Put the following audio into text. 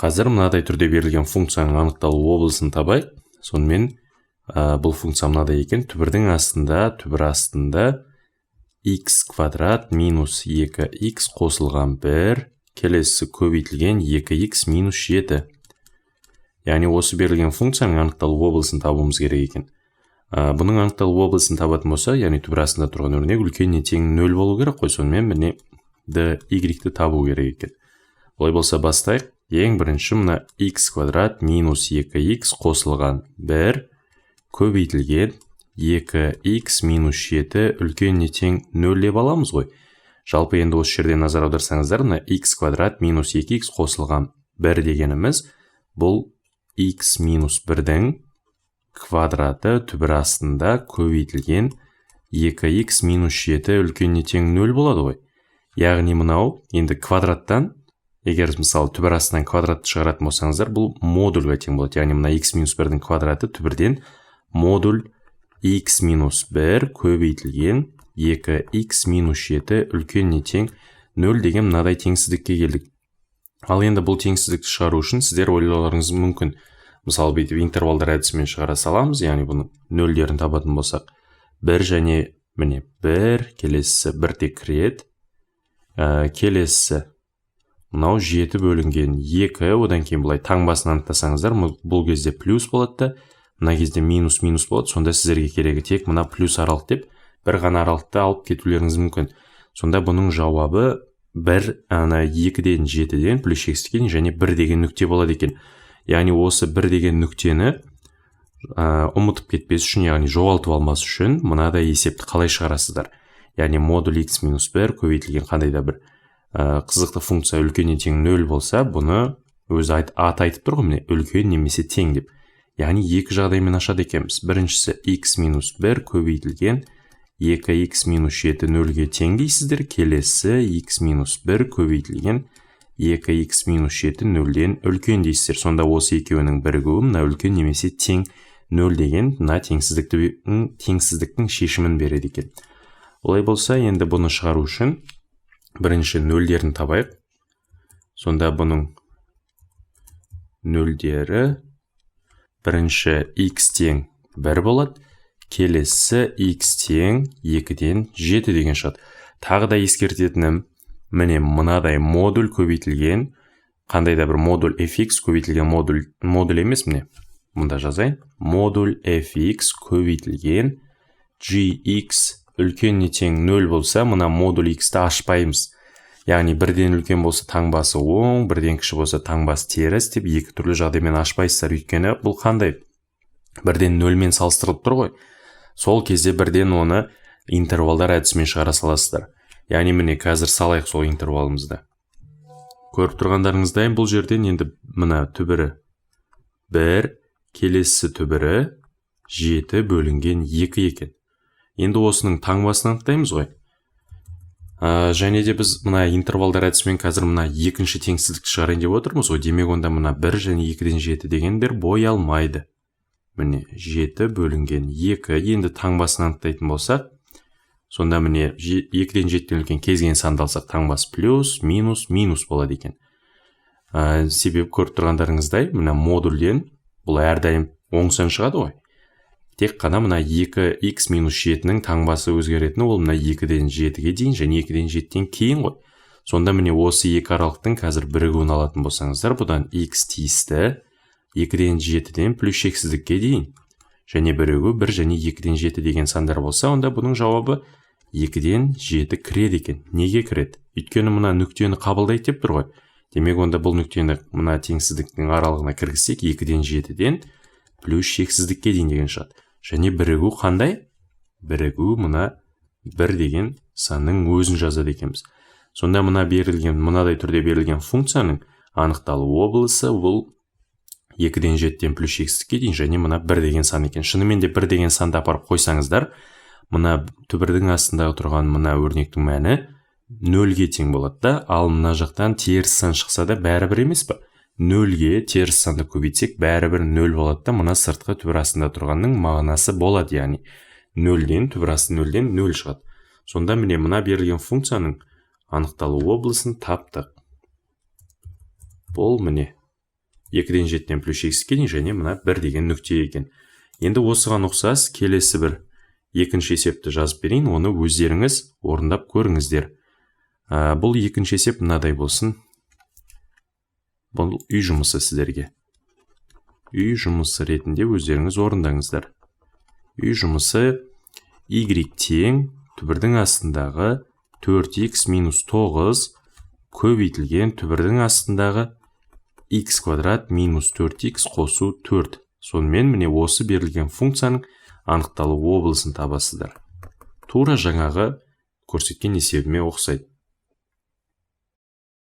Қазір мынадай түрде берілген функцияның анықталу облысын табайық. Сонымен бұл функция мынадай екен. Түбірдің астында x квадрат минус 2x қосылған 1, келесі көбейтілген 2x минус 7. Яғни осы берілген функцияның анықталу облысын табуымыз керек екен. Бұның анықталу облысын табатын болса, яғни түбір астында тұрған өрнек үлкеніне тең 0 болу керек қой. Сонымен міне y-ді табу керек екен. Олай болса бастайық. Ең бірінші мына x квадрат минус 2x қосылған 1 көбейтілген 2x минус 7 үлкеніне тең 0 деп аламыз ғой. Жалпы енді осы жерде назар аударсаңыздар, мына x квадрат минус 2x қосылған 1 дегеніміз бұл x минус 1-дің квадраты түбір астында көбейтілген 2x минус 7 үлкеніне тең 0 болады ғой. Яғни мынау енді квадраттан, егер мысалы түбір астынан квадратты шығаратын болсаңыздар, бұл модульға тең болады. Яғни мына x минус 1-дің квадраты түбірден модуль x минус 1 көбейтілген 2x минус 7 үлкеніне тең 0 деген мынадай теңсіздікке келдік. Ал енді бұл теңсіздікті шығару үшін сіздер ойлауларыңыз мүмкін. Мысалы бүйтіп интервалдар әдісімен шығара саламыз, яғни бұның нөлдерін табатын болсақ, 1 және міне 1, келесі 1 тек кіреді, келесі мынау 7 бөлінген 2, одан кейін бұлай таңбасын анықтасаңыздар, бұл кезде плюс болады да, мына кезде минус болады. Сонда сіздерге керегі тек мына плюс аралық деп, бір ғана аралықты алып кетулеріңіз мүмкін. Сонда бұның жауабы 2-ден 7-ден плюс шексіздікке және 1 деген нүкте болады екен. Яғни осы 1 деген нүктені ұмытып кетпес үшін, яғни жоғалтып алмас үшін мынадай есепті қалай шығарасыздар? Яғни модуль x минус 1 көбейтілген қандай да бір қызықты функция үлкеннен тең 0 болса, бұны өзі аты айтып тұр ғой, міне үлкен немесе тең деп. Яғни екі жағдаймен ашады екенбіз. Біріншісі x минус 1 көбейтілген 2x минус 7 0-ге тең дейсіздер. Келесі x минус 1 көбейтілген 2x минус 7 0-ден үлкен дейсіздер. Сонда осы екеуінің бірігуі мына үлкен немесе тең 0 деген мына теңсіздіктің шешімін береді екен. Олай болса, енді бұны шығару үшін бірінші нөлдерін табайық. Сонда бұның нөлдері бірінші x тең 1 болады, келесі x тең 2-ден 7 деген шығады. Тағы да ескертетінім, міне мынадай модуль көбейтілген, қандай да бір модуль fx көбейтілген модуль емес, міне мұнда жазайын. Модуль fx көбейтілген gx үлкеніне тең 0 болса, мына модуль x-ті ашпаймыз. Яғни 1-ден үлкен болса таңбасы оң, 1-ден кіші болса таңбасы теріс деп екі түрлі жағдаймен ашпайсыздар. Өйткені бұл қандай? 1-ден 0-мен салыстырылып тұр ғой. Сол кезде 1-ден оны интервалдар әдісімен шығара саласыздар. Яғни міне қазір салайық сол интервалымызды. Көріп тұрғандарыңыздай, бұл жерден енді мына түбірі 1, келесі түбірі 7 бөлінген 2 екен. Енді осының таңбасын анықтаймыз ғой. Және де біз мына интервалдар әдісімен қазір мына екінші теңсіздікті шығарайын деп отырмыз ғой. Демек онда мына 1 және 2-ден 7 дегендер бой алмайды. Міне 7 бөлінген 2. Енді таңбасын анықтайтын болсақ, сонда міне 2-ден 7-ден үлкен кезген санды алсақ, таңбасы плюс, минус болады екен. Себебі көріп тұрғандарыңыздай, мына модульден бұл әрдайым оң сан шығады ғой. Тек қана мына 2x минус 7-нің таңбасы өзгеретіні, ол мына 2-ден 7-ге дейін және 2-ден 7-ден кейін ғой. Сонда міне осы екі аралықтың қазір бірігуін алатын болсаңыздар, бұдан x тиісті 2-ден 7-ден плюс шексіздікке дейін және бірігу 1 және 2-ден 7 деген сандар болса, онда бұның жауабы 2-ден 7 кіреді екен. Неге кіреді? Өйткені мына нүктені қабылдайды деп тұр ғой. Демек онда бұл нүктені мына теңсіздіктің аралығына кіргізсек, 2-ден 7-ден плюс шексіздікке дейін деген шығады. Және бірігу қандай? Бірігу мына 1 деген санның өзін жазады екенбіз. Сонда мынадай түрде берілген функцияның анықталу облысы бұл 2-ден 7-ден плюс шексіздікке дейін және мына 1 деген сан екен. Шынымен де 1 деген санды апарып қойсаңыздар, мына түбірдің астындағы тұрған мына өрнектің мәні 0-ге тең болады да, ал мына жақтан теріс сан шықса да бәрібір емес пе? 0-ге теріс санды көбейтсек бәрібір 0 болады да, мына сыртқы түбір астында тұрғанның мағынасы болады, яғни 0-ден түбір асты 0-ден 0 шығады. Сонда міне мына берілген функцияның анықталу облысын таптық. Бұл міне 2-ден 7-ден плюс x-ке дейін және мына 1 деген нүкте екен. Енді осыған ұқсас келесі бір екінші есепті жазып берейін, оны өздеріңіз орындап көріңіздер. Бұл екінші есеп мынадай болсын. Бұл үй жұмысы сіздерге. Үй жұмысы ретінде өздеріңіз орындаңыздар. Үй жұмысы y тең түбірдің астындағы 4x минус 9 көбейтілген түбірдің астындағы x квадрат минус 4x қосу 4. Сонымен міне осы берілген функцияның анықталу облысын табасыздар. Тура жаңағы көрсеткен есебіме ұқсайды.